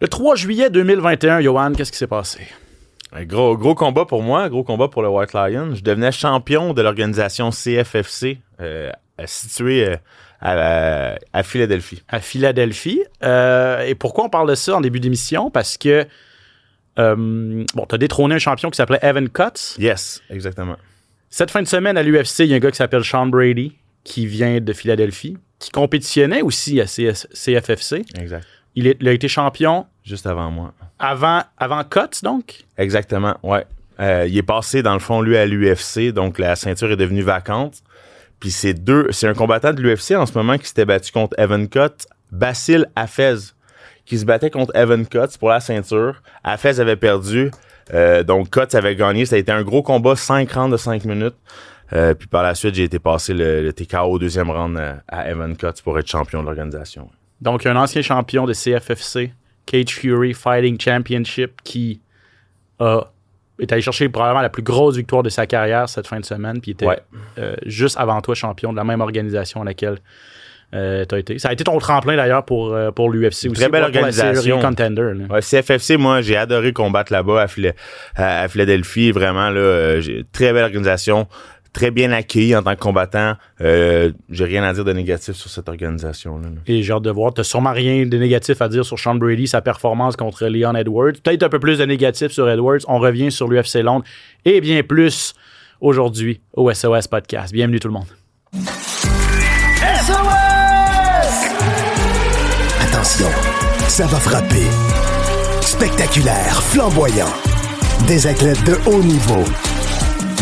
Le 3 juillet 2021, Johan, qu'est-ce qui s'est passé? Un gros combat pour moi, gros combat pour le White Lion. Je devenais champion de l'organisation CFFC située à Philadelphie. À Philadelphie. Et pourquoi on parle de ça en début d'émission? Parce que t'as détrôné un champion qui s'appelait Evan Cutts. Yes, exactement. Cette fin de semaine à l'UFC, il y a un gars qui s'appelle Sean Brady, qui vient de Philadelphie, qui compétitionnait aussi à CFFC. Exact. Il a été champion. Juste avant moi. Avant Cutts, donc? Exactement, ouais. Il est passé, dans le fond, lui, à l'UFC, donc la ceinture est devenue vacante. Puis c'est un combattant de l'UFC en ce moment qui s'était battu contre Evan Cutts, Basile Hafez, qui se battait contre Evan Cutts pour la ceinture. Hafez avait perdu, donc Cutts avait gagné. Ça a été un gros combat, 5 rounds de 5 minutes. Puis par la suite, j'ai été passé le TKO au deuxième round à Evan Cutts pour être champion de l'organisation. Donc, un ancien champion de CFFC, Cage Fury Fighting Championship, qui est allé chercher probablement la plus grosse victoire de sa carrière cette fin de semaine, puis était juste avant toi champion de la même organisation à laquelle tu as été. Ça a été ton tremplin d'ailleurs pour l'UFC aussi. Très belle organisation. Contender. Ouais, CFFC, moi, j'ai adoré combattre là-bas à Philadelphie. Vraiment, là, très belle organisation. Très bien accueilli en tant que combattant. J'ai rien à dire de négatif sur cette organisation-là. Et j'ai hâte de voir. T'as sûrement rien de négatif à dire sur Sean Brady, sa performance contre Leon Edwards. Peut-être un peu plus de négatif sur Edwards. On revient sur l'UFC Londres et bien plus aujourd'hui au SOS Podcast. Bienvenue tout le monde. SOS! Attention, ça va frapper. Spectaculaire, flamboyant. Des athlètes de haut niveau.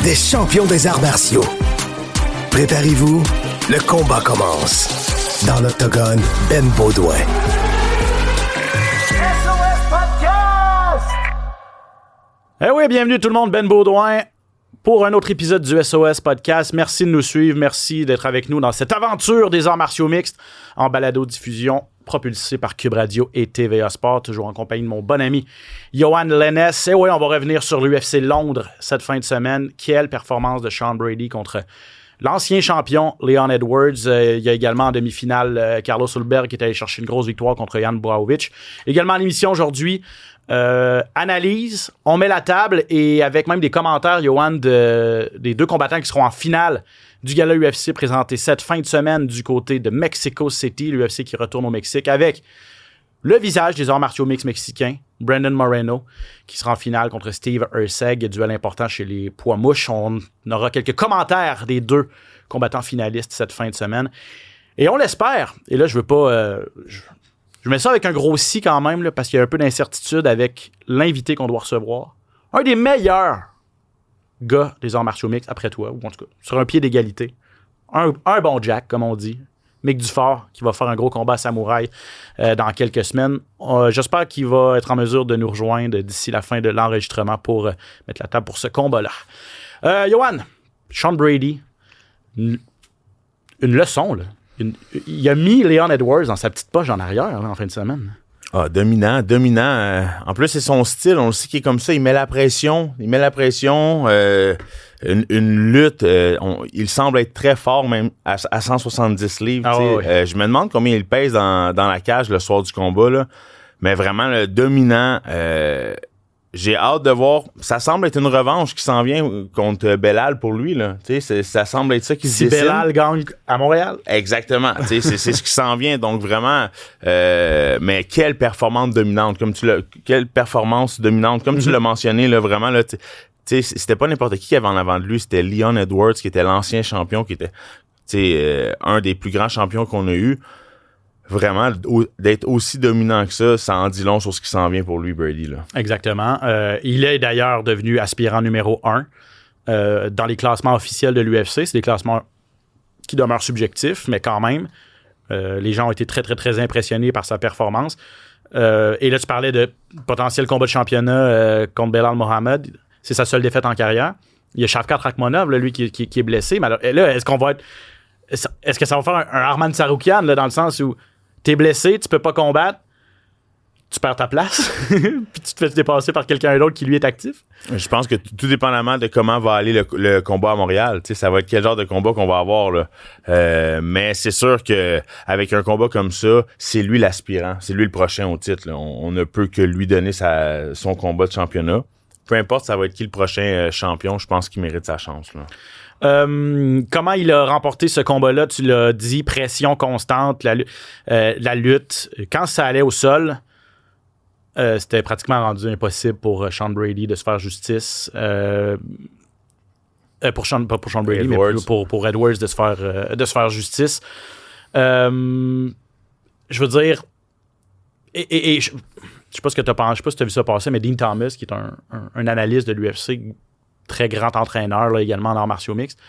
Des champions des arts martiaux. Préparez-vous, le combat commence. Dans l'octogone, Ben Baudouin. SOS Podcast! Eh oui, bienvenue tout le monde, Ben Baudouin, pour un autre épisode du SOS Podcast. Merci de nous suivre, merci d'être avec nous dans cette aventure des arts martiaux mixtes en balado-diffusion propulsé par Cube Radio et TVA Sport, toujours en compagnie de mon bon ami Johan Lennes. Et oui, on va revenir sur l'UFC Londres cette fin de semaine. Quelle performance de Sean Brady contre l'ancien champion Leon Edwards. Il y a également en demi-finale Carlos Ulberg qui est allé chercher une grosse victoire contre Jan Blachowicz. Également à l'émission aujourd'hui, analyse, on met la table et avec même des commentaires, Johan, des deux combattants qui seront en finale du gala UFC présenté cette fin de semaine du côté de Mexico City, l'UFC qui retourne au Mexique avec le visage des arts martiaux mixtes mexicains, Brandon Moreno, qui sera en finale contre Steve Erceg, duel important chez les poids mouches. On aura quelques commentaires des deux combattants finalistes cette fin de semaine. Et on l'espère, et là je veux pas... je mets ça avec un gros si quand même, là, parce qu'il y a un peu d'incertitude avec l'invité qu'on doit recevoir. Un des meilleurs gars des arts martiaux mixtes, après toi, ou en tout cas, sur un pied d'égalité. Un bon Jack, comme on dit. Mick Dufort, qui va faire un gros combat à Samouraï dans quelques semaines. J'espère qu'il va être en mesure de nous rejoindre d'ici la fin de l'enregistrement pour mettre la table pour ce combat-là. Johan, Sean Brady, une leçon, là. Il a mis Leon Edwards dans sa petite poche en arrière là, en fin de semaine. Ah, dominant. En plus, c'est son style. On le sait qu'il est comme ça. Il met la pression. Une lutte. Il semble être très fort, même à 170 livres. Ouais. Je me demande combien il pèse dans la cage le soir du combat. Là. Mais vraiment, le dominant. J'ai hâte de voir. Ça semble être une revanche qui s'en vient contre Belal pour lui. Là. Ça semble être ça qui se dessine. Si Belal gagne à Montréal. Exactement. C'est ce qui s'en vient. Donc vraiment, mais quelle performance dominante. Comme tu l'as mentionné, là, vraiment, là, c'était pas n'importe qui avait en avant de lui. C'était Leon Edwards, qui était l'ancien champion, qui était un des plus grands champions qu'on a eu. Vraiment, d'être aussi dominant que ça en dit long sur ce qui s'en vient pour lui, Brady. Là. Exactement. Il est d'ailleurs devenu aspirant numéro 1 dans les classements officiels de l'UFC. C'est des classements qui demeurent subjectifs, mais quand même, les gens ont été très, très, très impressionnés par sa performance. Et là, tu parlais de potentiel combat de championnat contre Belal Mohamed. C'est sa seule défaite en carrière. Il y a Shavkat Rakhmonov, là, lui, qui est blessé. Mais alors, là, est-ce que ça va faire un Arman Tsarukyan, là, dans le sens où t'es blessé, tu peux pas combattre, tu perds ta place, puis tu te fais dépasser par quelqu'un d'autre qui lui est actif? Je pense que tout dépendamment de comment va aller le combat à Montréal, tu sais, ça va être quel genre de combat qu'on va avoir là. Mais c'est sûr que avec un combat comme ça, c'est lui l'aspirant, c'est lui le prochain au titre. Là. On ne peut que lui donner son combat de championnat. Peu importe, ça va être qui le prochain champion, je pense qu'il mérite sa chance. Là. Comment il a remporté ce combat-là? Tu l'as dit, pression constante, la lutte. Quand ça allait au sol, c'était pratiquement rendu impossible pour Sean Brady de se faire justice. Pas pour Sean Brady, Edwards. mais pour Edwards de se faire justice. Je veux dire, et je sais pas ce que tu as pensé, je sais pas si tu as vu ça passer, mais Dean Thomas, qui est un analyste de l'UFC, très grand entraîneur là, également en arts martiaux mixtes,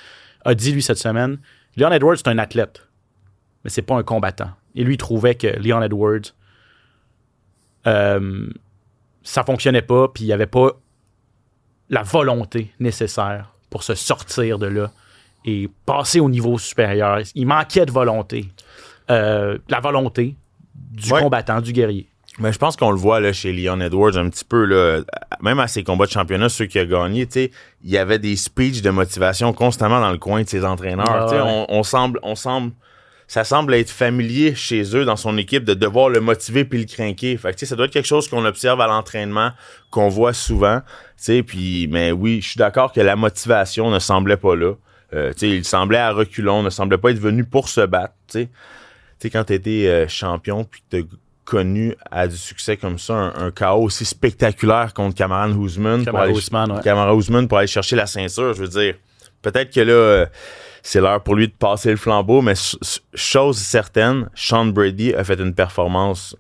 a dit, lui, cette semaine, Leon Edwards, c'est un athlète, mais c'est pas un combattant. Et lui, il trouvait que Leon Edwards, ça fonctionnait pas, puis il n'y avait pas la volonté nécessaire pour se sortir de là et passer au niveau supérieur. Il manquait de volonté. La volonté du combattant, du guerrier. Mais je pense qu'on le voit là, chez Leon Edwards un petit peu, là, même à ses combats de championnat, ceux qui a gagné, tu sais, il y avait des speeches de motivation constamment dans le coin de ses entraîneurs. Tu sais, ça semble être familier chez eux, dans son équipe, de devoir le motiver puis le craquer. Fait que, tu sais, ça doit être quelque chose qu'on observe à l'entraînement, qu'on voit souvent. Tu sais, puis, mais oui, je suis d'accord que la motivation ne semblait pas là. Tu sais, il semblait à reculons, ne semblait pas être venu pour se battre. Tu sais, quand t'étais champion puis que t'as connu à du succès comme ça, un KO aussi spectaculaire contre Kamaran Usman pour aller chercher la ceinture, je veux dire, peut-être que là, c'est l'heure pour lui de passer le flambeau, mais chose certaine, Sean Brady a fait une performance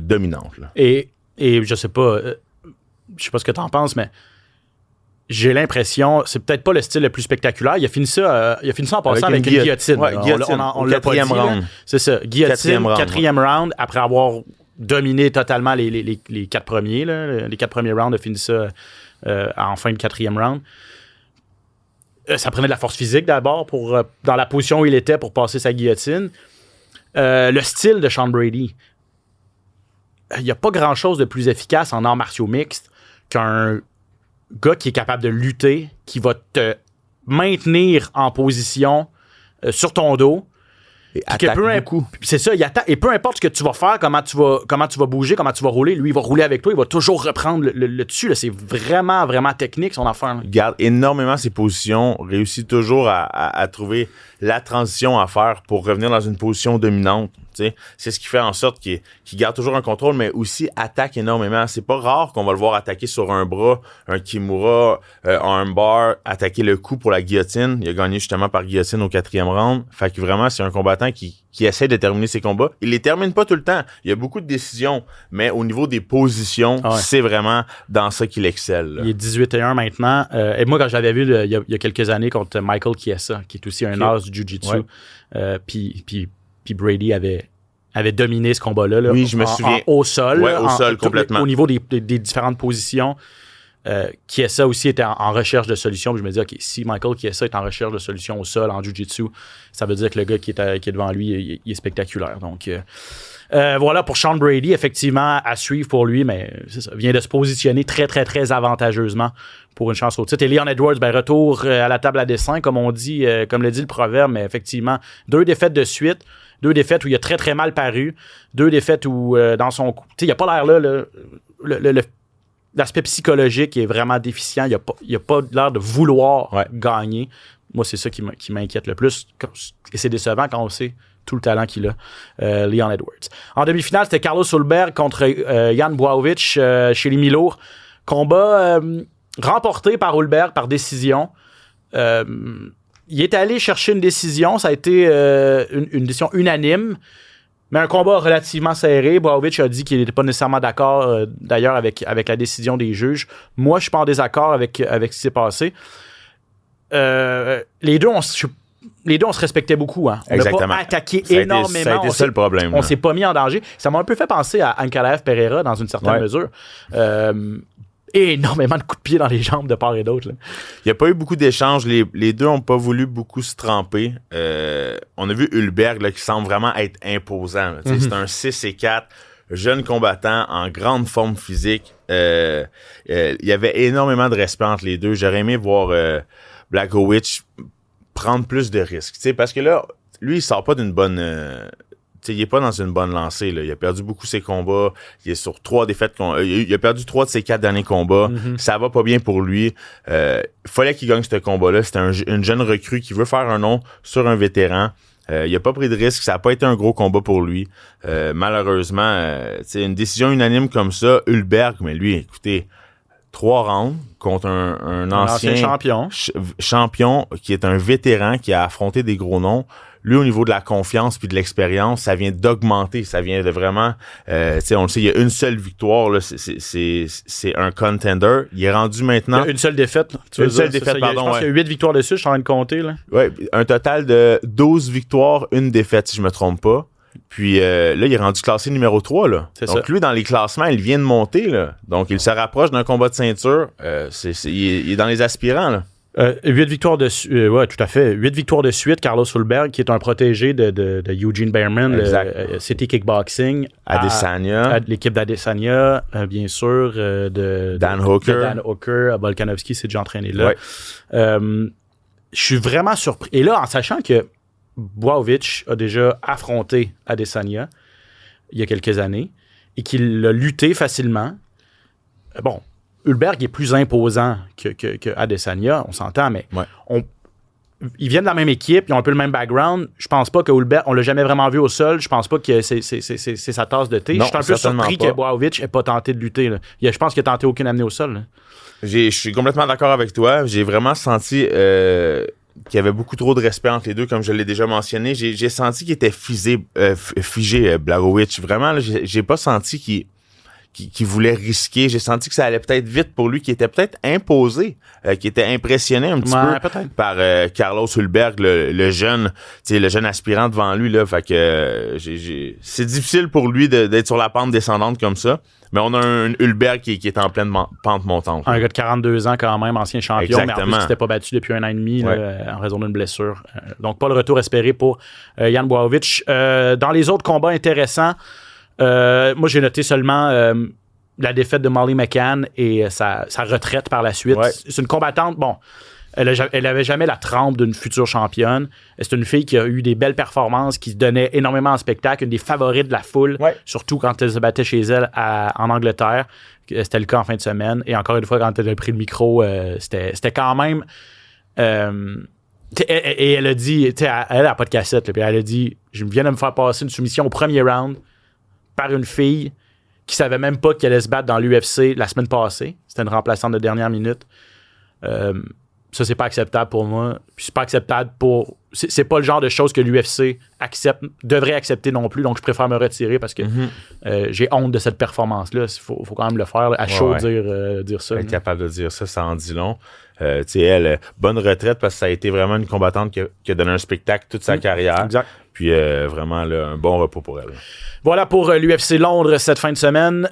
dominante. Là. Et je sais pas ce que t'en penses, mais j'ai l'impression, c'est peut-être pas le style le plus spectaculaire. Il a fini ça en passant avec une guillotine. Ouais, on l'a pas dit. Round. C'est ça. Guillotine, quatrième round, après avoir dominé totalement les 4 premiers. Là, les 4 premiers rounds, a fini ça en fin de 4e round. Ça prenait de la force physique d'abord dans la position où il était pour passer sa guillotine. Le style de Sean Brady. Il n'y a pas grand-chose de plus efficace en arts martiaux mixtes qu'un gars qui est capable de lutter, qui va te maintenir en position sur ton dos. Et attaque beaucoup. C'est ça, il attaque. Et peu importe ce que tu vas faire, comment tu vas bouger, comment tu vas rouler, lui, il va rouler avec toi, il va toujours reprendre le dessus. Là. C'est vraiment, vraiment technique, son affaire. Là. Il garde énormément ses positions, réussit toujours à trouver la transition à faire pour revenir dans une position dominante. T'sais. C'est ce qui fait en sorte qu'il garde toujours un contrôle, mais aussi attaque énormément. C'est pas rare qu'on va le voir attaquer sur un bras, un Kimura, un armbar, attaquer le cou pour la guillotine. Il a gagné justement par guillotine au 4e round. Fait que vraiment, c'est un combattant qui essaie de terminer ses combats. Il les termine pas tout le temps. Il y a beaucoup de décisions, mais au niveau des positions, c'est vraiment dans ça qu'il excelle. Là. Il est 18-1 maintenant. Et moi, quand j'avais vu il y a quelques années contre Michael Chiesa, qui est aussi un as du jiu-jitsu, puis Brady avait dominé ce combat-là. Là, oui, je me souviens. Au sol. Oui, au sol, complètement. Au niveau des différentes positions. Chiesa aussi était en recherche de solutions. Puis je me dis, OK, si Michael Chiesa est en recherche de solutions au sol, en jiu-jitsu, ça veut dire que le gars qui est devant lui, il est spectaculaire. Donc, voilà pour Sean Brady, effectivement, à suivre pour lui, mais c'est ça, vient de se positionner très, très, très avantageusement pour une chance au titre. Et Leon Edwards, retour à la table à dessin, comme on dit, comme le dit le proverbe, mais effectivement, 2 défaites de suite. 2 défaites où il a très, très mal paru. 2 défaites où, dans son coup... Tu sais, il n'y a pas l'air là, l'aspect psychologique est vraiment déficient. Il n'y a pas l'air de vouloir gagner. Moi, c'est ça qui m'inquiète le plus. Et c'est décevant quand on sait tout le talent qu'il a, Leon Edwards. En demi-finale, c'était Carlos Ulberg contre Jan Błachowicz chez les mi-lourds. Combat remporté par Ulberg par décision. Il est allé chercher une décision. Ça a été une décision unanime. Mais un combat relativement serré. Błachowicz a dit qu'il n'était pas nécessairement d'accord, d'ailleurs, avec la décision des juges. Moi, je suis pas en désaccord avec ce qui s'est passé. Les deux, on se respectait beaucoup. Hein. On n'a pas attaqué énormément. Ça a été ça le problème. On s'est pas mis en danger. Ça m'a un peu fait penser à Ankalaev Pereira dans une certaine mesure. Énormément de coups de pied dans les jambes de part et d'autre. Là. Il n'y a pas eu beaucoup d'échanges. Les deux n'ont pas voulu beaucoup se tremper. On a vu Ulberg là, qui semble vraiment être imposant. C'est un 6-4. jeune combattant en grande forme physique. Il y avait énormément de respect entre les deux. J'aurais aimé voir Blachowicz prendre plus de risques. Tu sais, parce que là, lui, il sort pas d'une bonne... il est pas dans une bonne lancée. Là. Il a perdu beaucoup ses combats. Il est sur 3 défaites. Il a perdu 3 de ses 4 derniers combats. Ça va pas bien pour lui. Il fallait qu'il gagne ce combat-là. C'était une jeune recrue qui veut faire un nom sur un vétéran. Il a pas pris de risque. Ça a pas été un gros combat pour lui. Malheureusement, une décision unanime comme ça, Hulberg, mais lui, écoutez, 3 rounds contre un ancien champion qui est un vétéran qui a affronté des gros noms. Lui, au niveau de la confiance puis de l'expérience, ça vient d'augmenter. Ça vient de vraiment... on le sait, il y a une seule victoire. Là, c'est un contender. Il est rendu maintenant... Il y a une seule défaite. Une seule défaite, pardon. Je pense qu'il y a 8 victoires dessus, je suis en train de compter. Oui, un total de 12 victoires, 1 défaite, si je me trompe pas. Puis là, il est rendu classé numéro 3. Là. Donc, lui, dans les classements, il vient de monter. Là. Donc, il se rapproche d'un combat de ceinture. Il est dans les aspirants, là. 8 victoires de suite. Ouais, tout à fait. 8 victoires de suite. Carlos Hulberg, qui est un protégé de Eugene Bareman, le City Kickboxing. Adesanya. L'équipe d'Adesanya, bien sûr. Dan Hooker. Dan Hooker. Volkanovski s'est déjà entraîné là. Ouais. Je suis vraiment surpris. Et là, en sachant que Blachowicz a déjà affronté Adesanya il y a quelques années et qu'il a lutté facilement. Bon, Hulberg est plus imposant que Adesanya, on s'entend, mais ils viennent de la même équipe, ils ont un peu le même background. Je pense pas que Hulberg, on l'a jamais vraiment vu au sol. Je pense pas que c'est sa tasse de thé. Je suis un peu surpris que Blachowicz ait pas tenté de lutter. Là. Je pense qu'il a tenté aucune amenée au sol. Là. Je suis complètement d'accord avec toi. J'ai vraiment senti qu'il y avait beaucoup trop de respect entre les deux, comme je l'ai déjà mentionné. J'ai senti qu'il était figé, Blachowicz. Vraiment, là, j'ai pas senti qu'il voulait risquer. J'ai senti que ça allait peut-être vite pour lui, qui était peut-être imposé, qui était impressionné un petit peu par Carlos Hulberg, le jeune aspirant devant lui. Là. Fait que c'est difficile pour lui d'être sur la pente descendante comme ça. Mais on a un Hulberg qui est en pleine pente montante. Un gars de 42 ans quand même, ancien champion, exactement. Mais en plus il s'était pas battu depuis 1 an et demi là, en raison d'une blessure. Donc pas le retour espéré pour Jan Blachowicz. Dans les autres combats intéressants, moi j'ai noté seulement la défaite de Molly McCann et sa retraite par la suite. Ouais. C'est une combattante, bon, elle avait jamais la trempe d'une future championne. C'est une fille qui a eu des belles performances, qui se donnait énormément en spectacle, une des favorites de la foule, surtout quand elle se battait chez elle en Angleterre. C'était le cas en fin de semaine. Et encore une fois, quand elle a pris le micro, c'était quand même... et elle a dit, elle n'a pas de cassette, là, puis elle a dit, je viens de me faire passer une soumission au premier round par une fille qui savait même pas qu'elle allait se battre dans l'UFC la semaine passée. C'était une remplaçante de dernière minute. Ça, c'est pas acceptable pour moi. Puis c'est pas acceptable pour... C'est pas le genre de choses que l'UFC devrait accepter non plus. Donc, je préfère me retirer parce que j'ai honte de cette performance-là. Il faut quand même le faire, là, à chaud dire ça. Être capable de dire ça, ça en dit long. Elle, bonne retraite parce que ça a été vraiment une combattante qui a donné un spectacle toute sa carrière. Exact. Puis vraiment, là, un bon repos pour elle. Voilà pour l'UFC Londres cette fin de semaine.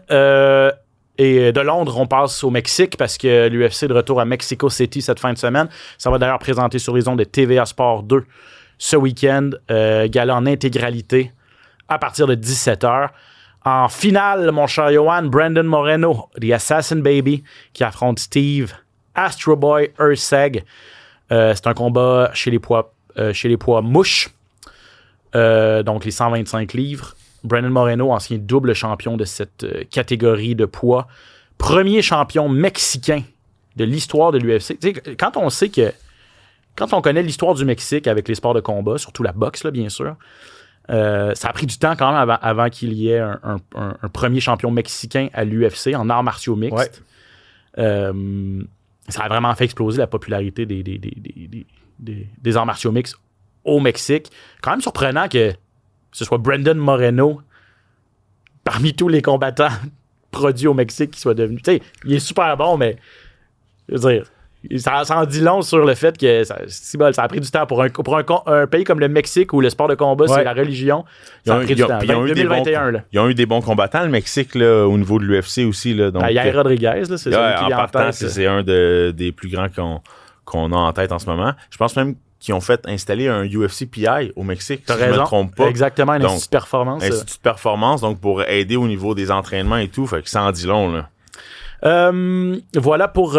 Et de Londres, on passe au Mexique parce que l'UFC est de retour à Mexico City cette fin de semaine. Ça va d'ailleurs présenter sur les ondes de TVA Sport 2 ce week-end. Gala en intégralité à partir de 17h. En finale, mon cher Johan, Brandon Moreno, The Assassin Baby, qui affronte Steve Astro Boy Erceg. C'est un combat chez les poids mouches. Donc les 125 livres. Brandon Moreno, ancien double champion de cette catégorie de poids. Premier champion mexicain de l'histoire de l'UFC. Tu sais, quand on connaît l'histoire du Mexique avec les sports de combat, surtout la boxe, là, bien sûr, ça a pris du temps quand même avant qu'il y ait un premier champion mexicain à l'UFC en arts martiaux mixtes. Ça a vraiment fait exploser la popularité des arts martiaux mixtes au Mexique. Quand même surprenant que ce soit Brandon Moreno, parmi tous les combattants produits au Mexique, qui soit devenu... Tu sais, il est super bon, mais je veux dire, ça en dit long sur le fait que ça a pris du temps pour un pays comme le Mexique où le sport de combat, c'est la religion. Ça a pris du temps. 2021, là. Ils ont eu des bons combattants, le Mexique, là, au niveau de l'UFC aussi. Là, donc, Yair Rodriguez, là, c'est celui qui en partant, c'est un des plus grands qu'on a en tête en ce moment. Je pense même qui ont fait installer un UFC PI au Mexique, T'as si raison. je me trompe pas. Exactement, un Donc, institut de performance. Institut de performance, donc pour aider au niveau des entraînements et tout, fait que ça en dit long, là. Voilà pour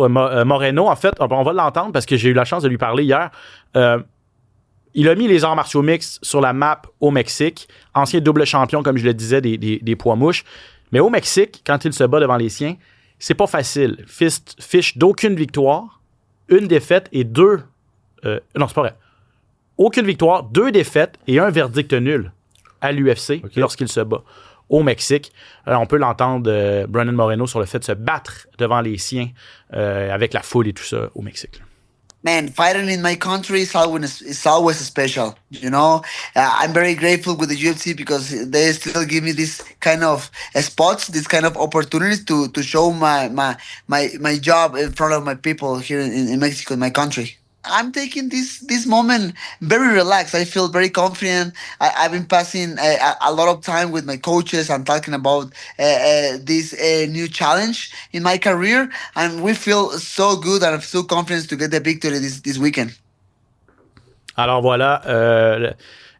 Moreno. En fait, on va l'entendre parce que j'ai eu la chance de lui parler hier. Il a mis les arts martiaux mixtes sur la map au Mexique. Ancien double champion, comme je le disais, des poids mouches. Mais au Mexique, quand il se bat devant les siens, c'est pas facile. Fiche d'aucune victoire, une défaite et deux... non, c'est pas vrai. Aucune victoire, 2 défaites et un verdict nul à l'UFC lorsqu'il se bat au Mexique. On peut l'entendre, Brandon Moreno, sur le fait de se battre devant les siens avec la foule et tout ça au Mexique. Man, fighting in my country is always special. You know, I'm very grateful with the UFC because they still give me this kind of spots, this kind of opportunities to show my job in front of my people here in Mexico, in my country. I'm taking this moment very relaxed. I feel very confident. I've been passing a lot of time with my coaches and talking about this new challenge in my career, and we feel so good and so confident to get the victory this weekend. Alors voilà.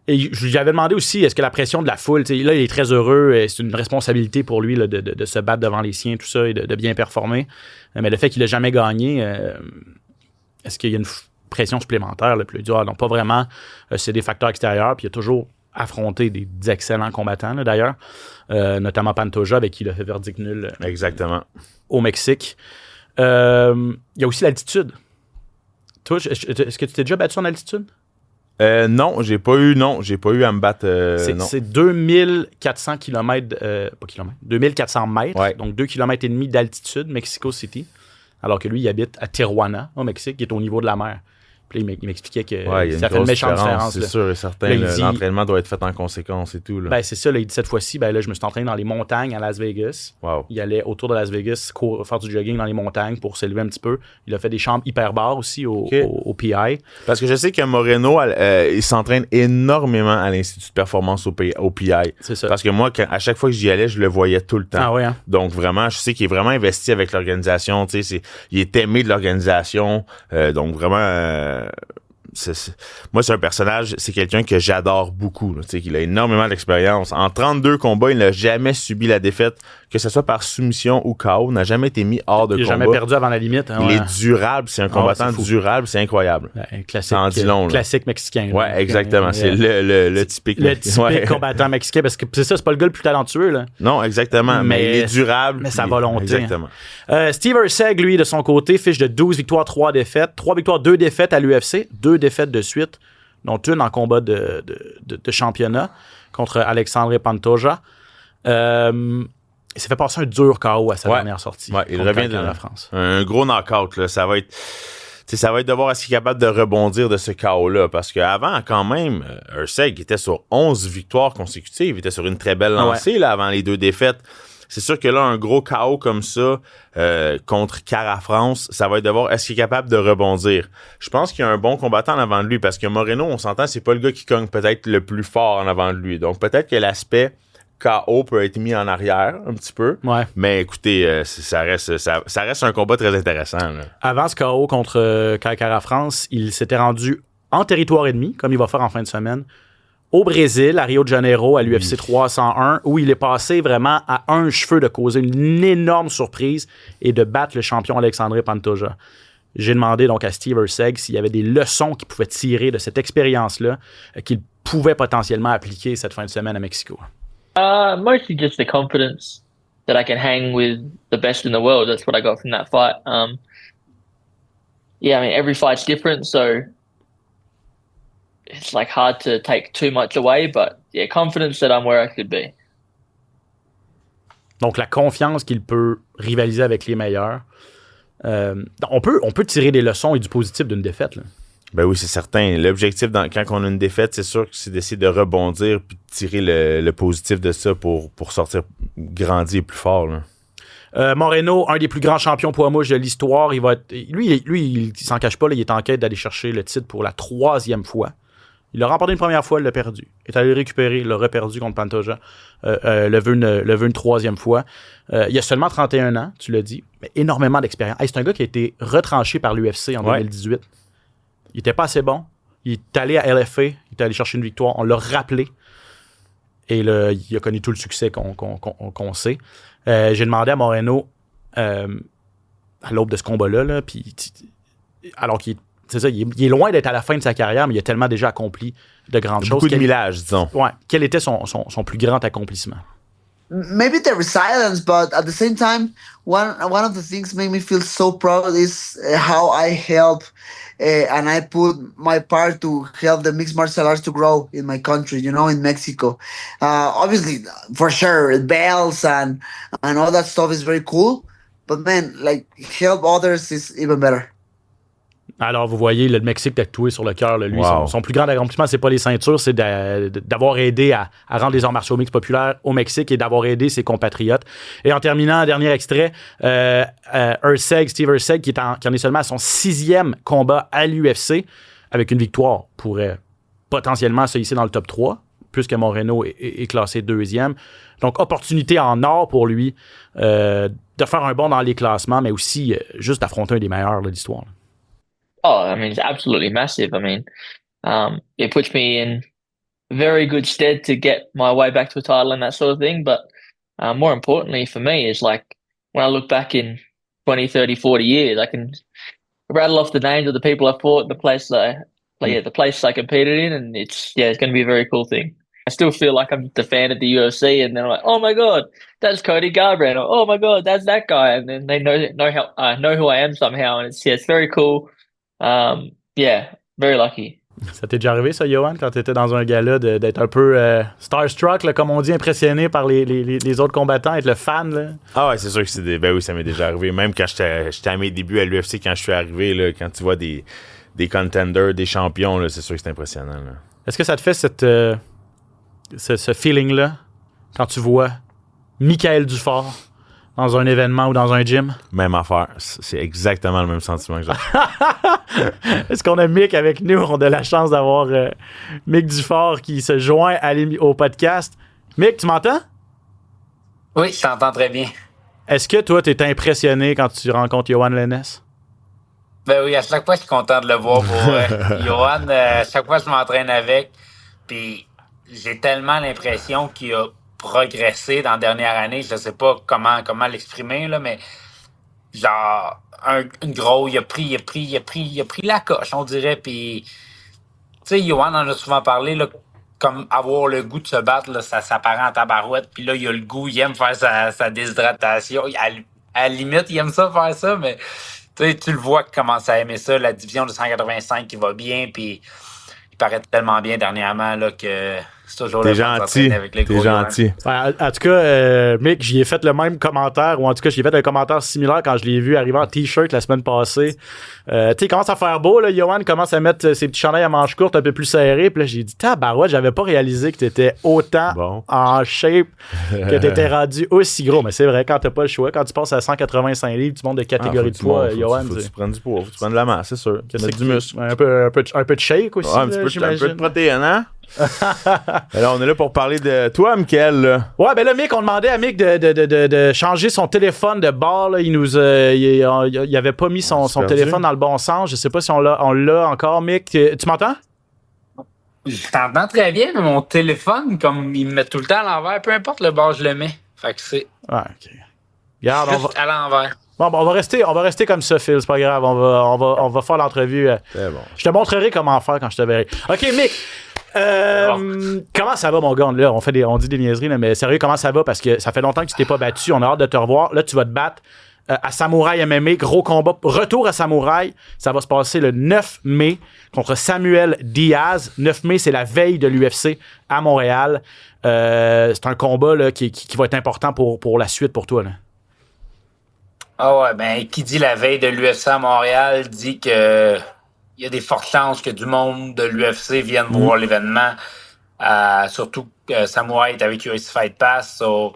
Et je lui avais demandé aussi, est-ce que la pression de la foule, là, il est très heureux, c'est une responsabilité pour lui là, de se battre devant les siens, tout ça, et de bien performer. Mais le fait qu'il n'a jamais gagné, est-ce qu'il y a une pression supplémentaire? Puis il dit, non, pas vraiment. C'est des facteurs extérieurs. Puis il a toujours affronté des excellents combattants, là, d'ailleurs. Notamment Pantoja, avec qui il a fait verdict nul. Exactement. Au Mexique. Il y a aussi l'altitude. Toi, est-ce que tu t'es déjà battu en altitude? Non, j'ai pas eu à me battre. C'est 2400 km, pas kilomètres, 2400 mètres, ouais. Donc 2,5 km d'altitude, Mexico City. Alors que lui, il habite à Tijuana, au Mexique, qui est au niveau de la mer. Puis là, il m'expliquait que ça fait une méchante différence. C'est sûr et certain. Là, l'entraînement doit être fait en conséquence et tout. Là. Ben, c'est ça. Là, il dit cette fois-ci, ben, là, je me suis entraîné dans les montagnes à Las Vegas. Wow. Il allait autour de Las Vegas faire du jogging dans les montagnes pour s'élever un petit peu. Il a fait des chambres hyperbares aussi au PI. Parce que je sais que Moreno, il s'entraîne énormément à l'Institut de performance au PI. C'est ça. Parce que moi, à chaque fois que j'y allais, je le voyais tout le temps. Ah ouais, hein? Donc vraiment, je sais qu'il est vraiment investi avec l'organisation. Il est aimé de l'organisation. Donc vraiment... moi, c'est un personnage, c'est quelqu'un que j'adore beaucoup. Il a énormément d'expérience. En 32 combats, il n'a jamais subi la défaite, que ce soit par soumission ou KO, n'a jamais été mis hors de combat. Il n'a jamais perdu avant la limite. Hein, il est durable, c'est un combattant durable, c'est incroyable. Classique, classique mexicain. Ouais, exactement. C'est le typique. Le typique combattant mexicain, parce que c'est ça, c'est pas le gars le plus talentueux. Là. Non, exactement. Mais il est durable. Mais sa volonté. Exactement. Steve Erceg, lui, de son côté, fiche de 12 victoires, 3 défaites. 3 victoires, 2 défaites à l'UFC. 2 défaites de suite, dont une en combat de championnat contre Alexandre Pantoja. Il s'est fait passer un dur KO à sa dernière sortie. Ouais, il revient de la France. Un gros knockout. Là. Ça va être de voir est-ce qu'il est capable de rebondir de ce KO-là. Parce qu'avant, quand même, Erceg était sur 11 victoires consécutives. Il était sur une très belle lancée là, avant les 2 défaites. C'est sûr que là, un gros KO comme ça contre Cara France, ça va être de voir est-ce qu'il est capable de rebondir. Je pense qu'il y a un bon combattant en avant de lui parce que Moreno, on s'entend, c'est pas le gars qui cogne peut-être le plus fort en avant de lui. Donc peut-être que l'aspect KO peut être mis en arrière un petit peu. Ouais. Mais écoutez, ça reste un combat très intéressant. Là. Avant ce KO contre Cara France, il s'était rendu en territoire ennemi, comme il va faire en fin de semaine, au Brésil, à Rio de Janeiro, à l'UFC 301, où il est passé vraiment à un cheveu de causer une énorme surprise et de battre le champion Alexandre Pantoja. J'ai demandé donc à Steve Erceg s'il y avait des leçons qu'il pouvait tirer de cette expérience-là qu'il pouvait potentiellement appliquer cette fin de semaine à Mexico. Mostly just the confidence that I can hang with the best in the world. That's what I got from that fight. Yeah, I mean, every fight's different, so it's like hard to take too much away, but yeah, confidence that I'm where I could be. Donc, la confiance qu'il peut rivaliser avec les meilleurs. On peut tirer des leçons et du positif d'une défaite, là. Ben oui, c'est certain. L'objectif, quand on a une défaite, c'est sûr que c'est d'essayer de rebondir puis de tirer le positif de ça pour sortir grandi et plus fort, là. Moreno, un des plus grands champions poids mouche de l'histoire, il va être, lui, il s'en cache pas, là, il est en quête d'aller chercher le titre pour la 3e fois. Il l'a remporté une première fois, il l'a perdu. Il est allé le récupérer, il l'a reperdu contre Pantoja. Le veut une 3e fois. Il a seulement 31 ans, tu l'as dit, mais énormément d'expérience. Hey, c'est un gars qui a été retranché par l'UFC en 2018. Il était pas assez bon. Il est allé à LFA, il est allé chercher une victoire, on l'a rappelé. Et là, il a connu tout le succès qu'on sait. J'ai demandé à Moreno, à l'aube de ce combat-là, là, puis, alors qu'il il est loin d'être à la fin de sa carrière, mais il a tellement déjà accompli de grandes choses. Beaucoup de millage, disons. Ouais. Quel était son plus grand accomplissement? Maybe the resilience, but at the same time, one of the things make me feel so proud is how I help and I put my part to help the mixed martial arts to grow in my country, you know, in Mexico. Obviously, for sure, belts and all that stuff is very cool, but man, like help others is even better. Alors, vous voyez, le Mexique tatoué sur le cœur, lui, Wow. son plus grand accomplissement, c'est pas les ceintures, c'est d'avoir aidé à rendre les arts martiaux mixtes populaires au Mexique et d'avoir aidé ses compatriotes. Et en terminant, un dernier extrait, Steve Erceg, qui en est seulement à son 6e combat à l'UFC, avec une victoire, pourrait potentiellement se hisser dans le top 3, puisque Moreno est classé 2e. Donc, opportunité en or pour lui de faire un bond dans les classements, mais aussi juste d'affronter un des meilleurs de l'histoire. Oh, I mean, it's absolutely massive. I mean, it puts me in very good stead to get my way back to a title and that sort of thing. But more importantly for me is like when I look back in 20, 30, 40 years, I can rattle off the names of the people I fought, the place the place I competed in, and it's going to be a very cool thing. I still feel like I'm the fan of the UFC, and then I'm like, oh my god, that's Cody Garbrandt, or oh my god, that's that guy, and then they know who I am somehow, and it's very cool. Very lucky. Ça t'est déjà arrivé, ça, Johan, quand tu étais dans un gala, d'être un peu starstruck, là, comme on dit, impressionné par les autres combattants, être le fan? Là? Ah ouais, c'est sûr que ben oui, ça m'est déjà arrivé. Même quand j'étais à mes débuts à l'UFC, quand je suis arrivé, là, quand tu vois des contenders, des champions, là, c'est sûr que c'est impressionnant. Là. Est-ce que ça te fait ce feeling-là quand tu vois Michael Dufort dans un événement ou dans un gym? Même affaire. C'est exactement le même sentiment que j'ai. Est-ce qu'on a Mick avec nous? On a la chance d'avoir Mick Dufort qui se joint au podcast. Mick, tu m'entends? Oui, je t'entends très bien. Est-ce que toi, t'es impressionné quand tu rencontres Yohan Lennes? Ben oui, à chaque fois, je suis content de le voir pour Johan. À chaque fois, je m'entraîne avec. Puis, j'ai tellement l'impression qu'il a progressé dans la dernière année. Je sais pas comment l'exprimer, là, mais genre, il a pris la coche, on dirait. Puis, tu sais, Johan en a souvent parlé, là, comme avoir le goût de se battre, là, ça paraît en tabarouette. Puis là, il a le goût, il aime faire sa déshydratation. À la limite, il aime ça faire ça, mais tu le vois qu'il commence à aimer ça. La division de 185 qui va bien, puis il paraît tellement bien dernièrement là, que c'est toujours T'es gentil. T'es gentil. Ouais, en tout cas, Mick, j'y ai fait le même commentaire, ou en tout cas, j'y ai fait un commentaire similaire quand je l'ai vu arriver en t-shirt la semaine passée. Tu sais, il commence à faire beau, là, Johan commence à mettre ses petits chandails à manches courtes un peu plus serrés, puis là, j'ai dit, tabarouette, j'avais pas réalisé que t'étais autant en shape, que t'étais rendu aussi gros. Mais c'est vrai, quand t'as pas le choix, quand tu passes à 185 livres, tu montes de catégorie de poids, Johan. Faut que tu prennes du poids, faut que tu prennes de la masse, c'est sûr. Mettre du muscle. Un peu de shake aussi, un peu de protéines, hein? Alors, on est là pour parler de toi, Mickaël. Là. Ouais, ben là, Mick, on demandait à Mick de changer son téléphone de bord. Là. Il avait pas mis son téléphone dans le bon sens. Je sais pas si on l'a encore, Mick. Tu m'entends? Je t'entends très bien, mais mon téléphone, comme il me met tout le temps à l'envers, peu importe le bord, je le mets. Fait que c'est. Ouais, ok. Regarde, à l'envers. Bon, on va rester comme ça, Phil. C'est pas grave. On va faire l'entrevue. C'est bon. Je te montrerai comment faire quand je te verrai. OK, Mick. Comment ça va, mon gars? Là, on dit des niaiseries, là, mais sérieux, comment ça va? Parce que ça fait longtemps que tu t'es pas battu. On a hâte de te revoir. Là, tu vas te battre à Samouraï MMA. Gros combat. Retour à Samouraï. Ça va se passer le 9 mai contre Samuel Diaz. 9 mai, c'est la veille de l'UFC à Montréal. C'est un combat là, qui va être important pour la suite pour toi. Là. Ah ouais, ben, qui dit la veille de l'UFC à Montréal dit que il y a des fortes chances que du monde de l'UFC vienne voir l'événement. Surtout que Samouraï est avec UFC Fight Pass. So,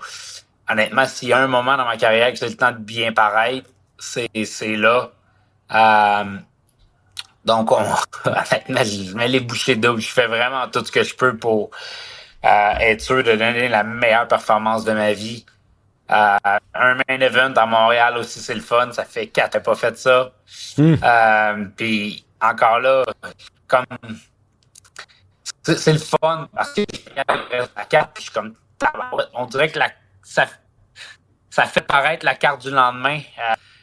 honnêtement, s'il y a un moment dans ma carrière que j'ai le temps de bien paraître, c'est là. Donc, honnêtement, je mets les bouchées doubles. Je fais vraiment tout ce que je peux pour être sûr de donner la meilleure performance de ma vie. Un main event à Montréal aussi, c'est le fun. Ça fait 4 ans que j'ai pas fait ça. Puis encore là, comme c'est le fun parce que la carte, je suis comme on dirait que ça fait paraître la carte du lendemain.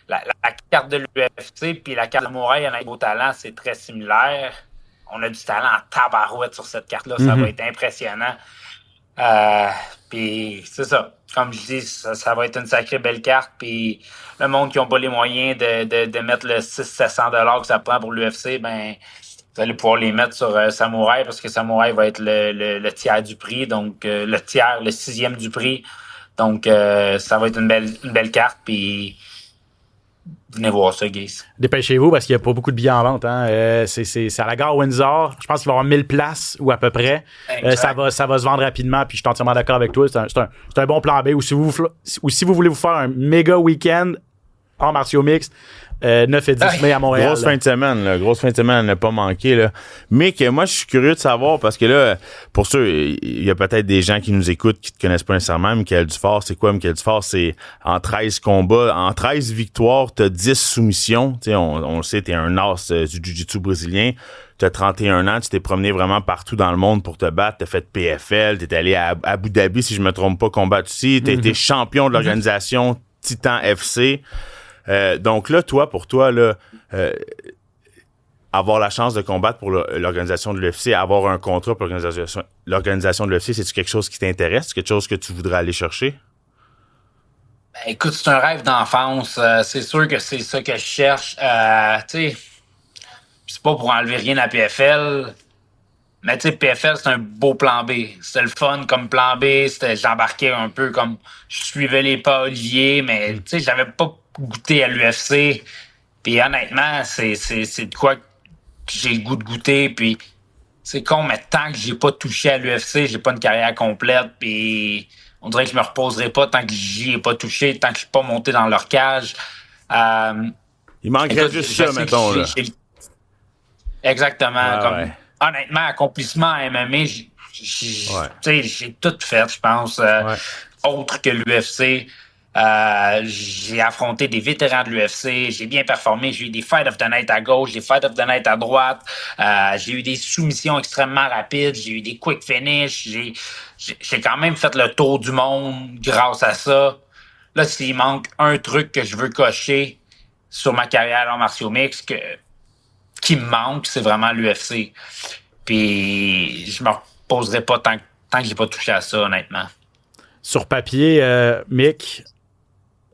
La carte de l'UFC puis la carte de Samouraï en beau talent, c'est très similaire. On a du talent en tabarouette sur cette carte-là, ça va être impressionnant. Puis c'est ça. Comme je dis, ça va être une sacrée belle carte. Puis le monde qui n'a pas les moyens de mettre le 600-700$ que ça prend pour l'UFC, ben vous allez pouvoir les mettre sur Samouraï parce que Samouraï va être le tiers du prix, donc le sixième du prix. Donc ça va être une belle carte. Puis venez voir ça, guys. Dépêchez-vous parce qu'il n'y a pas beaucoup de billets en vente. Hein. C'est à la gare Windsor. Je pense qu'il va y avoir 1000 places ou à peu près. Ça va se vendre rapidement. Puis je suis entièrement d'accord avec toi. C'est un bon plan B. Ou si vous voulez vous faire un méga week-end en martiaux mixtes, 9 et 10 mai à Montréal. Grosse fin de semaine à ne pas manquer. Là. Mick, moi, je suis curieux de savoir parce que là, pour ceux, il y a peut-être des gens qui nous écoutent qui ne te connaissent pas nécessairement. Michael Dufort, c'est quoi, Michael Dufort? C'est en 13 combats, en 13 victoires, tu as 10 soumissions. Tu sais, on le sait, tu es un as du jiu-jitsu brésilien. Tu as 31 ans, tu t'es promené vraiment partout dans le monde pour te battre. Tu as fait PFL, tu es allé à Abu Dhabi, si je me trompe pas, combattre ici. Tu as été champion de l'organisation Titan FC. Donc là, pour toi, là, avoir la chance de combattre pour l'organisation de l'UFC, avoir un contrat pour l'organisation de l'UFC, c'est-tu quelque chose qui t'intéresse? C'est quelque chose que tu voudrais aller chercher? Ben, écoute, c'est un rêve d'enfance. C'est sûr que c'est ça que je cherche. Tu sais, c'est pas pour enlever rien à PFL, mais tu sais, PFL, c'est un beau plan B. C'était le fun comme plan B. J'embarquais un peu comme... Je suivais les pas Olivier, mais tu sais, j'avais pas goûté à l'UFC. Puis honnêtement, c'est de quoi que j'ai le goût de goûter. Puis c'est con, mais tant que j'ai pas touché à l'UFC, j'ai pas une carrière complète. Puis on dirait que je me reposerai pas tant que j'y ai pas touché, tant que je suis pas monté dans leur cage. Il manquerait juste ça, mettons. Là. Exactement. Honnêtement, accomplissement à MMA, j'ai tout fait, je pense. Autre que l'UFC. J'ai affronté des vétérans de l'UFC, j'ai bien performé, j'ai eu des Fight of the Night à gauche, des Fight of the Night à droite, j'ai eu des soumissions extrêmement rapides, j'ai eu des quick finish, j'ai quand même fait le tour du monde grâce à ça. Là, s'il manque un truc que je veux cocher sur ma carrière en martiaux mixtes qui me manque, c'est vraiment l'UFC. Puis je me reposerai pas tant que j'ai pas touché à ça, honnêtement. Sur papier, Mick,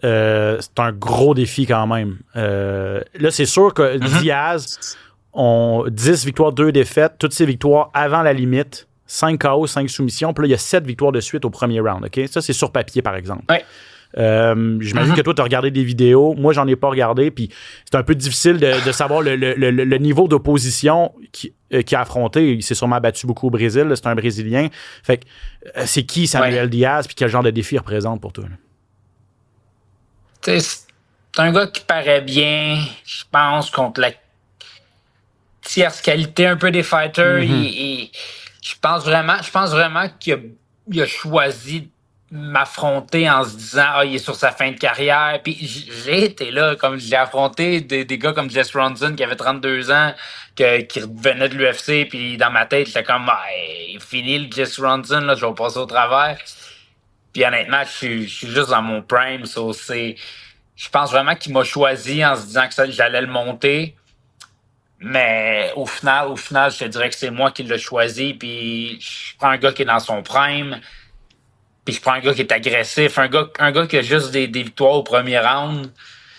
c'est un gros défi quand même. Là, c'est sûr que Diaz, 10 victoires, 2 défaites, toutes ces victoires avant la limite, 5 KO, 5 soumissions, puis là, il y a 7 victoires de suite au premier round. Okay? Ça, c'est sur papier, par exemple. Ouais. J'imagine que toi, tu as regardé des vidéos. Moi, j'en ai pas regardé, puis c'est un peu difficile de savoir le niveau d'opposition qu'il a affronté. Il s'est sûrement battu beaucoup au Brésil. Là, c'est un Brésilien. Fait que c'est qui Samuel Diaz, puis quel genre de défi il représente pour toi? C'est un gars qui paraît bien, je pense, contre la tierce qualité un peu des fighters. Je pense vraiment qu'il a choisi m'affronter en se disant il est sur sa fin de carrière. Puis j'ai été là, comme j'ai affronté des gars comme Jess Ronson qui avait 32 ans, qui revenait de l'UFC, puis dans ma tête, j'étais comme fini le Jess Ronson, là, je vais passer au travers. Puis honnêtement, je suis juste dans mon prime. Je pense vraiment qu'il m'a choisi en se disant que j'allais le monter. Mais au final, je te dirais que c'est moi qui l'ai choisi. Puis je prends un gars qui est dans son prime. Puis je prends un gars qui est agressif. Un gars qui a juste des victoires au premier round.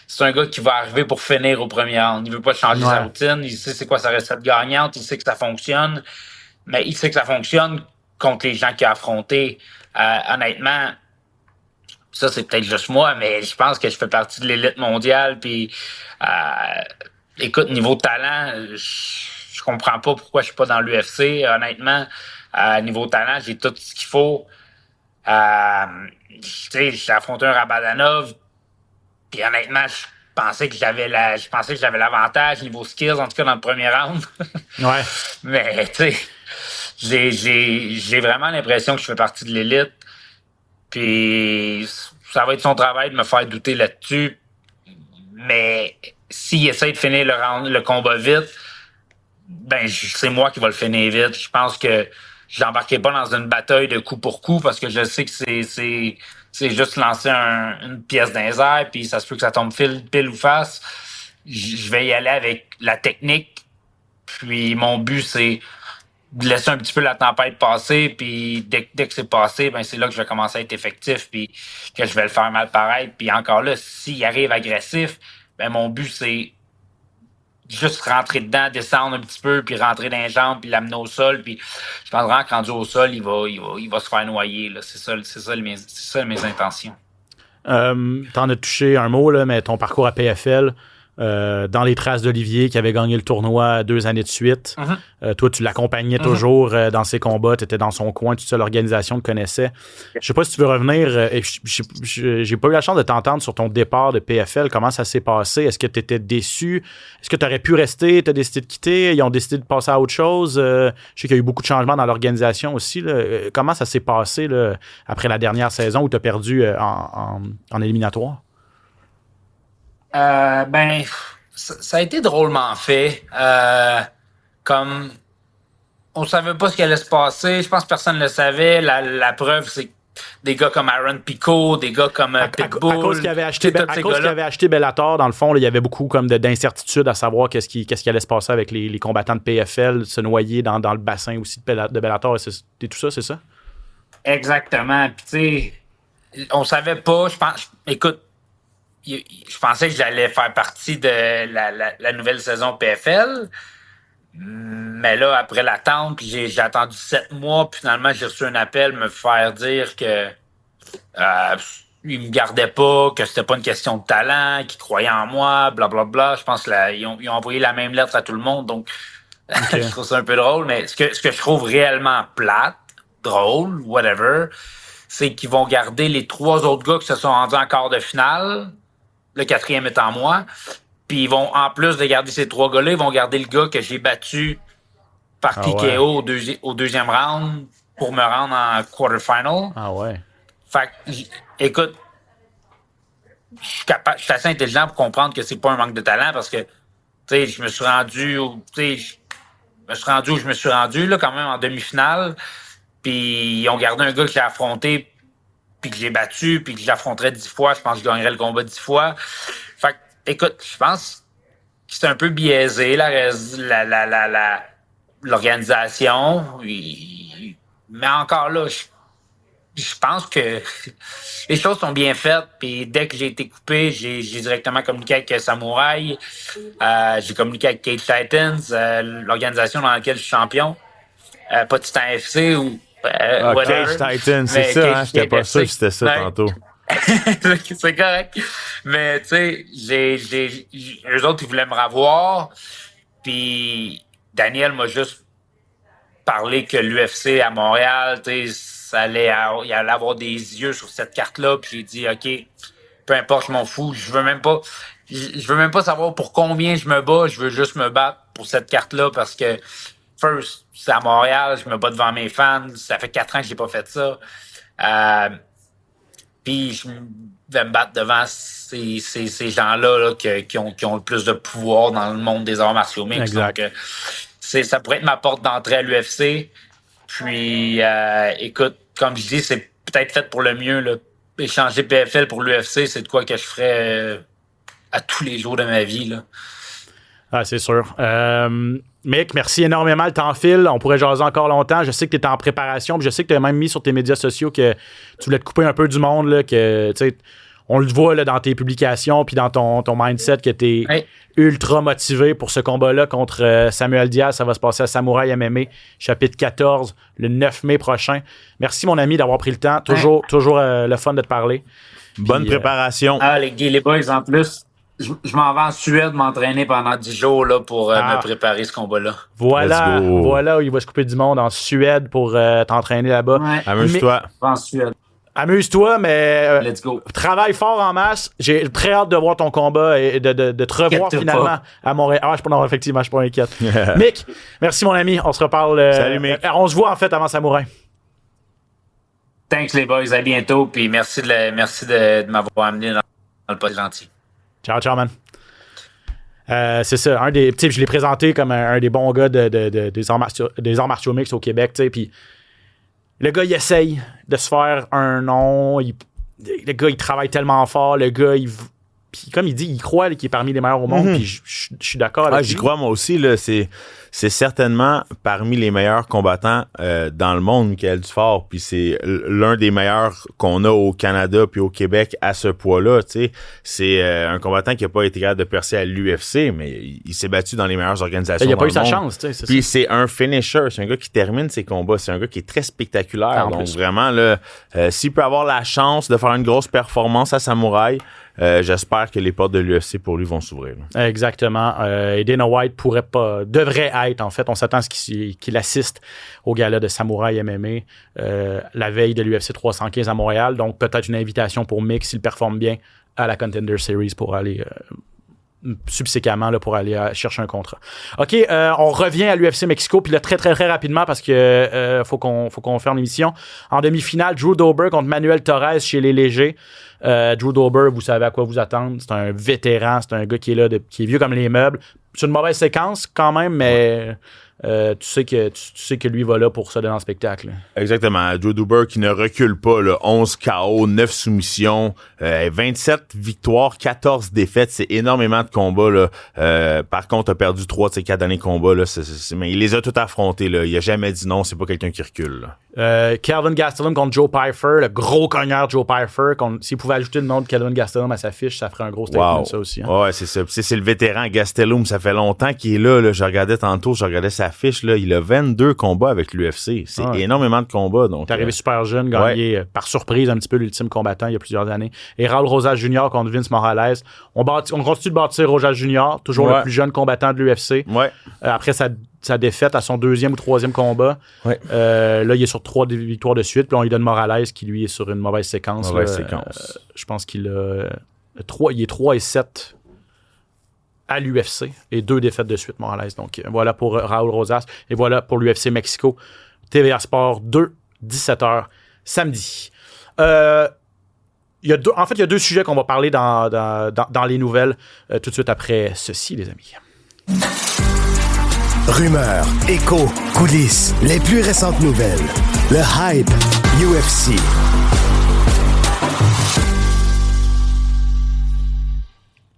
C'est un gars qui va arriver pour finir au premier round. Il veut pas changer sa routine. Il sait c'est quoi sa recette gagnante. Il sait que ça fonctionne. Mais il sait que ça fonctionne contre les gens qu'il a affrontés. Honnêtement, ça c'est peut-être juste moi, mais je pense que je fais partie de l'élite mondiale. Puis, écoute, niveau talent, je comprends pas pourquoi je suis pas dans l'UFC. Honnêtement, niveau talent, j'ai tout ce qu'il faut. Tu sais, j'ai affronté un Rabadanov. Puis honnêtement, je pensais que j'avais l'avantage niveau skills, en tout cas dans le premier round. Ouais. Mais tu sais, j'ai vraiment l'impression que je fais partie de l'élite. Puis ça va être son travail de me faire douter là-dessus. Mais s'il essaie de finir le combat vite, ben c'est moi qui va le finir vite. Je pense que je n'embarquerai pas dans une bataille de coup pour coup parce que je sais que c'est juste lancer une pièce dans les airs puis ça se peut que ça tombe pile ou face. Je vais y aller avec la technique. Puis mon but, c'est de laisser un petit peu la tempête passer. Puis dès que c'est passé, ben c'est là que je vais commencer à être effectif puis que je vais le faire mal paraître. Puis encore là, s'il arrive agressif, ben mon but, c'est juste rentrer dedans, descendre un petit peu, puis rentrer dans les jambes, puis l'amener au sol. Puis je pense vraiment que rendu au sol, il va se faire noyer. Là. C'est ça mes intentions. T'en as touché un mot, là, mais ton parcours à PFL, dans les traces d'Olivier qui avait gagné le tournoi 2 années de suite. Toi, tu l'accompagnais toujours dans ses combats, tu étais dans son coin, toute seule organisation te connaissait. Je sais pas si tu veux revenir, j'ai pas eu la chance de t'entendre sur ton départ de PFL, comment ça s'est passé, est-ce que tu étais déçu, est-ce que tu aurais pu rester, tu as décidé de quitter, ils ont décidé de passer à autre chose, je sais qu'il y a eu beaucoup de changements dans l'organisation aussi, là. Comment ça s'est passé là, après la dernière saison où tu as perdu en éliminatoire? Ben, ça a été drôlement fait. Comme on savait pas ce qui allait se passer, je pense que personne ne le savait. La preuve, c'est que des gars comme Aaron Pico, des gars comme Pitbull. À cause qu'il avait acheté Bellator, dans le fond, là, il y avait beaucoup comme d'incertitudes à savoir qu'est-ce qui allait se passer avec les combattants de PFL, se noyer dans le bassin aussi de Bellator et tout ça, c'est ça? Exactement. Puis tu sais, on savait pas. Écoute, je pensais que j'allais faire partie de la nouvelle saison PFL. Mais là, après l'attente, j'ai attendu 7 mois, puis finalement, j'ai reçu un appel me faire dire que ils me gardaient pas, que c'était pas une question de talent, qu'ils croyaient en moi, blablabla. Je pense qu'ils ont envoyé la même lettre à tout le monde, donc je trouve ça un peu drôle. Mais ce que je trouve réellement plate, drôle, whatever, c'est qu'ils vont garder les 3 autres gars qui se sont rendus en quart de finale, le 4e étant moi. Puis ils vont, en plus de garder ces 3 gars-là, ils vont garder le gars que j'ai battu par TKO au 2e round pour me rendre en quarterfinal. Ah ouais. Fait que, écoute, je suis assez intelligent pour comprendre que c'est pas un manque de talent parce que, tu sais, je me suis rendu où je me suis rendu, là, quand même, en demi-finale. Puis ils ont gardé un gars que j'ai affronté, puis que j'ai battu, puis que j'affronterais 10 fois. Je pense que je gagnerais le combat 10 fois. Fait que, écoute, je pense que c'est un peu biaisé, l'organisation. Mais encore là, je pense que les choses sont bien faites. Puis dès que j'ai été coupé, j'ai directement communiqué avec Samouraï. J'ai communiqué avec Cage Titans, l'organisation dans laquelle je suis champion. Pas Titan FC ou Cage Titans, c'est ça, hein? J'étais pas sûr que c'était ça tantôt. C'est correct. Mais, tu sais, eux autres, ils voulaient me revoir. Puis, Daniel m'a juste parlé que l'UFC à Montréal, tu sais, il allait avoir des yeux sur cette carte-là. Puis, j'ai dit, OK, peu importe, je m'en fous. Je veux même pas savoir pour combien je me bats. Je veux juste me battre pour cette carte-là parce que, first, c'est à Montréal. Je me bats devant mes fans. Ça fait 4 ans que j'ai pas fait ça. Puis je vais me battre devant ces gens-là là, qui ont le plus de pouvoir dans le monde des arts martiaux mixtes. Exact. Donc, ça pourrait être ma porte d'entrée à l'UFC. Puis, écoute, comme je dis, c'est peut-être fait pour le mieux. Là. Échanger PFL pour l'UFC, c'est de quoi que je ferais à tous les jours de ma vie. Là. Ah, c'est sûr. Mick, merci énormément. Le temps file. On pourrait jaser encore longtemps. Je sais que tu étais en préparation. Puis je sais que tu as même mis sur tes médias sociaux que tu voulais te couper un peu du monde. Là, que, on le voit là, dans tes publications puis dans ton mindset que tu es ultra motivé pour ce combat-là contre Samuel Diaz. Ça va se passer à Samouraï MMA, chapitre 14, le 9 mai prochain. Merci, mon ami, d'avoir pris le temps. Toujours le fun de te parler. Bonne préparation. Les boys, en plus, je m'en vais en Suède m'entraîner pendant 10 jours là, pour me préparer ce combat-là. Voilà où il va se couper du monde, en Suède, pour t'entraîner là-bas. Ouais. Amuse-toi. En Suède. Amuse-toi, mais Let's go. Travaille fort en masse. J'ai très hâte de voir ton combat et de te revoir finalement à Montréal. Ah, effectivement, je suis pas inquiète. Mick, merci mon ami. On se reparle. Salut Mick. On se voit en fait avant Samouraï. Thanks les boys, à bientôt. Puis merci de m'avoir amené dans le pas gentil. Ciao, man. C'est ça. Je l'ai présenté comme un des bons gars des arts martiaux mixtes au Québec. Puis le gars, il essaye de se faire un nom. Le gars, il travaille tellement fort. Le gars, puis comme il dit, il croit qu'il est parmi les meilleurs au monde. Puis je suis d'accord avec lui. J'y crois moi aussi. Là, c'est certainement parmi les meilleurs combattants dans le monde, Michael Dufort. Puis c'est l'un des meilleurs qu'on a au Canada puis au Québec à ce poids-là. C'est un combattant qui n'a pas été capable de percer à l'UFC, mais il s'est battu dans les meilleures organisations. Il n'a pas eu sa chance. Puis c'est un finisher. C'est un gars qui termine ses combats. C'est un gars qui est très spectaculaire. Donc vraiment, là, s'il peut avoir la chance de faire une grosse performance à Samouraï, j'espère que les portes de l'UFC pour lui vont s'ouvrir. Exactement. Et Dana White devrait être, en fait, on s'attend à ce qu'il assiste au gala de Samouraï MMA la veille de l'UFC 315 à Montréal. Donc, peut-être une invitation pour Mick, s'il performe bien, à la Contender Series pour aller subséquemment là, pour aller chercher un contrat. OK, on revient à l'UFC Mexico, puis là, très, très, très rapidement, parce que faut qu'on fasse l'émission. En demi-finale, Drew Dober contre Manuel Torres chez les légers. Drew Dober, vous savez à quoi vous attendre. C'est un vétéran, c'est un gars qui est là, qui est vieux comme les meubles. C'est une mauvaise séquence quand même, mais tu sais que lui va là pour se donner en spectacle. Exactement. Drew Dober qui ne recule pas, là, 11 KO, 9 soumissions, 27 victoires, 14 défaites. C'est énormément de combats. Là. Par contre, a perdu 3 de ses 4 derniers combats. Là. Mais il les a tous affrontés. Là. Il a jamais dit non. C'est pas quelqu'un qui recule. Kelvin Gastelum contre Joe Pyfer, le gros cogneur Joe Pyfer. S'il pouvait ajouter le nom de Kelvin Gastelum à sa fiche, ça ferait un gros statement, ça aussi. Hein. Ouais, c'est ça. C'est le vétéran Gastelum. Ça fait longtemps qu'il est là. Je regardais tantôt, sa fiche. Là. Il a 22 combats avec l'UFC. C'est énormément de combats. Donc, il est arrivé super jeune, gagné par surprise un petit peu l'ultime combattant il y a plusieurs années. Et Raul Rosas Jr. contre Vince Morales. On continue de bâtir Rosas Jr., toujours le plus jeune combattant de l'UFC. Après sa défaite à son 2e ou 3e combat. Là, il est sur 3 victoires de suite. Puis on lui donne Morales qui, lui, est sur une mauvaise séquence. Je pense qu'il a il est 3-7 à l'UFC et 2 défaites de suite, Morales. Donc, voilà pour Raul Rosas. Et voilà pour l'UFC Mexico. TVA Sport 2, 17h, samedi. Il y a 2 sujets qu'on va parler dans les nouvelles tout de suite après ceci, les amis. Rumeurs, échos, coulisses, les plus récentes nouvelles. Le hype UFC.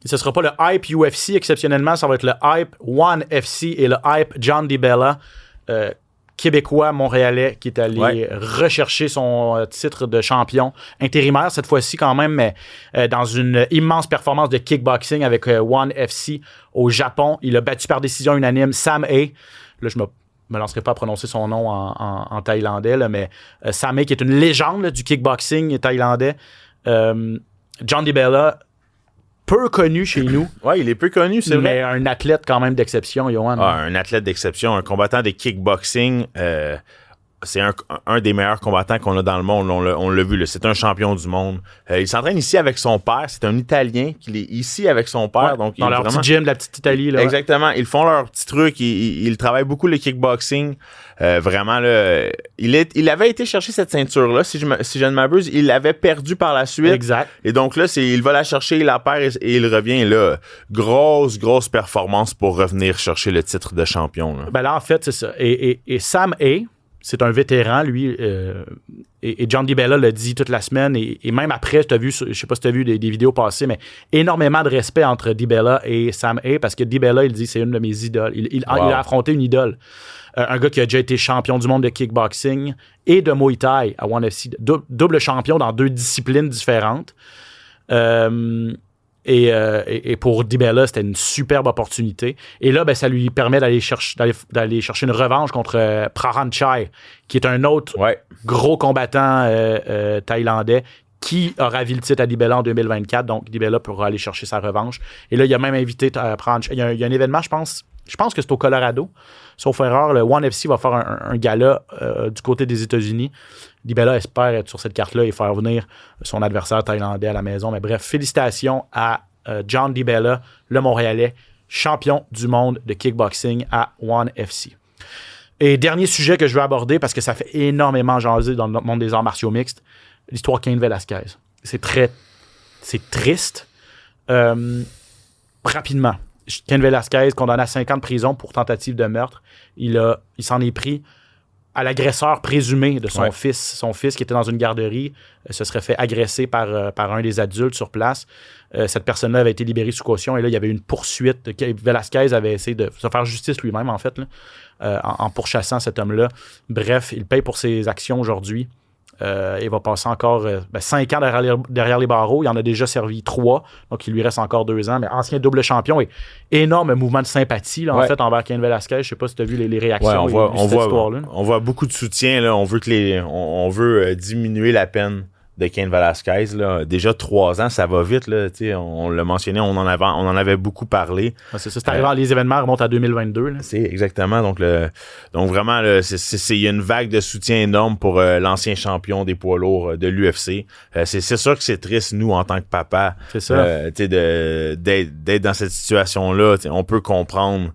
Ce ne sera pas le hype UFC exceptionnellement, ça va être le hype One FC et le hype John DiBella, québécois, montréalais, qui est allé rechercher son titre de champion intérimaire cette fois-ci quand même, mais dans une immense performance de kickboxing avec One FC au Japon. Il a battu par décision unanime Sam A. Là, je me lancerai pas à prononcer son nom en thaïlandais, là, mais Sam A, qui est une légende là, du kickboxing thaïlandais. John DiBella, peu connu chez nous. Oui, il est peu connu, c'est vrai. Mais un athlète quand même d'exception, Johan. Un athlète d'exception, un combattant de kickboxing. C'est un des meilleurs combattants qu'on a dans le monde. On l'a vu, là. C'est un champion du monde. Il s'entraîne ici avec son père. C'est un Italien qui est ici avec son père. Donc, dans leur petit gym de la petite Italie. Là, exactement. Ils font leur petit truc. Ils travaillent beaucoup le kickboxing. Vraiment, là, il avait été chercher cette ceinture-là. Si je ne m'abuse, il l'avait perdu par la suite. Exact. Et donc là, il va la chercher, il la perd et il revient là. Grosse performance pour revenir chercher le titre de champion. Là, ben là en fait, c'est ça. Et Sam A., c'est un vétéran, lui, et John DiBella l'a dit toute la semaine, et même après, je sais pas si tu as vu des vidéos passées, mais énormément de respect entre DiBella et Sam A, parce que DiBella, il dit, c'est une de mes idoles. Il a affronté une idole. Un gars qui a déjà été champion du monde de kickboxing et de Muay Thai à ONE FC. Double champion dans 2 disciplines différentes. Et pour DiBella, c'était une superbe opportunité. Et là, ben, ça lui permet d'aller chercher une revanche contre Prahan Chai, qui est un autre gros combattant thaïlandais qui a ravi le titre à DiBella en 2024. Donc, DiBella pourra aller chercher sa revanche. Et là, il a même invité Prahan Chai. Il y a un événement, je pense que c'est au Colorado. Sauf erreur, le ONE FC va faire un gala du côté des États-Unis. DiBella espère être sur cette carte-là et faire venir son adversaire thaïlandais à la maison. Mais bref, félicitations à John DiBella, le Montréalais, champion du monde de kickboxing à ONE FC. Et dernier sujet que je veux aborder, parce que ça fait énormément jaser dans le monde des arts martiaux mixtes, l'histoire Cain Velasquez. C'est triste. Rapidement. Cain Velasquez, condamné à 5 ans de prison pour tentative de meurtre, il s'en est pris à l'agresseur présumé de son fils. Son fils qui était dans une garderie se serait fait agresser par un des adultes sur place. Cette personne-là avait été libérée sous caution et là, il y avait une poursuite. Velasquez avait essayé de se faire justice lui-même, en fait, là, en pourchassant cet homme-là. Bref, il paye pour ses actions aujourd'hui. Il va passer encore 5 ans derrière les barreaux. Il en a déjà servi 3, donc il lui reste encore 2 ans. Mais ancien double champion et énorme mouvement de sympathie là, en fait, envers Cain Velasquez. Je ne sais pas si tu as vu les réactions. On voit beaucoup de soutien. Là. On veut diminuer la peine de Cain Velasquez. Là. Déjà 3 ans, ça va vite. Là. On l'a mentionné, on en avait beaucoup parlé. C'est ça, c'est arrivé, les événements remontent à 2022. Là. C'est exactement. Donc vraiment, il y a une vague de soutien énorme pour l'ancien champion des poids lourds de l'UFC. C'est sûr que c'est triste, nous, en tant que papa, d'être dans cette situation-là. On peut comprendre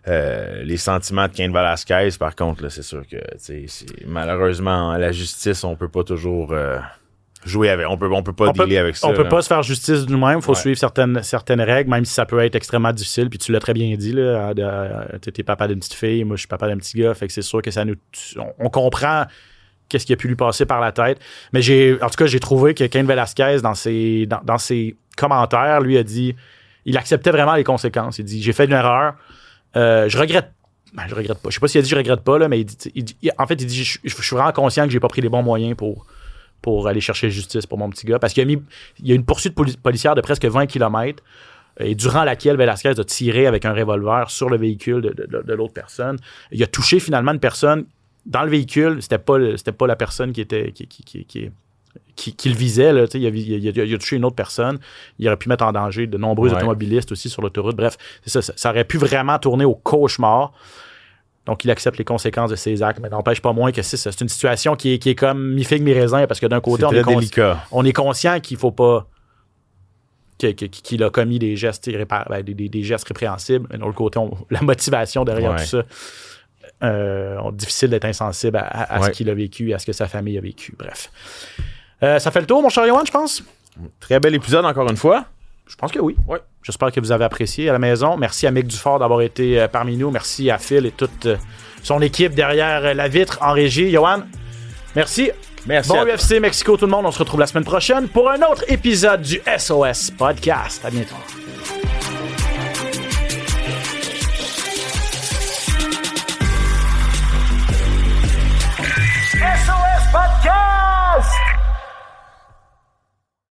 les sentiments de Cain Velasquez. Par contre, là, c'est sûr que malheureusement, la justice, on peut pas toujours... jouer avec. On peut pas dealer avec ça. On peut pas se faire justice nous-mêmes. Il faut suivre certaines règles, même si ça peut être extrêmement difficile. Puis tu l'as très bien dit, là. T'es papa d'une petite fille, moi je suis papa d'un petit gars. Fait que c'est sûr que on comprend qu'est-ce qui a pu lui passer par la tête. Mais en tout cas, j'ai trouvé que Cain Velasquez, dans ses commentaires, lui a dit, il acceptait vraiment les conséquences. Il dit, j'ai fait une erreur. Je regrette pas. Je sais pas s'il a dit je regrette pas, là, mais il dit je suis vraiment conscient que j'ai pas pris les bons moyens pour aller chercher justice pour mon petit gars. Parce qu'il y a une poursuite policière de presque 20 km et durant laquelle Velasquez a tiré avec un revolver sur le véhicule de l'autre personne. Il a touché finalement une personne dans le véhicule. C'était pas la personne qui le visait. Là, il a touché une autre personne. Il aurait pu mettre en danger de nombreux automobilistes aussi sur l'autoroute. Bref, c'est ça aurait pu vraiment tourner au cauchemar. Donc, il accepte les conséquences de ses actes, mais n'empêche pas moins que c'est une situation qui est comme mi-figue, mi-raisin, parce que d'un côté, on est conscient qu'il ne faut pas qu'il a commis des gestes des gestes répréhensibles, mais de l'autre côté, la motivation derrière tout ça, difficile d'être insensible à ce qu'il a vécu et à ce que sa famille a vécu. Bref. Ça fait le tour, mon cher Yoann, je pense. Très bel épisode, encore une fois. Je pense que oui. J'espère que vous avez apprécié à la maison. Merci à Mick Dufort d'avoir été parmi nous. Merci à Phil et toute son équipe derrière la vitre en régie. Yoann, merci. Merci. Bon UFC Mexico tout le monde. On se retrouve la semaine prochaine pour un autre épisode du SOS Podcast. À bientôt.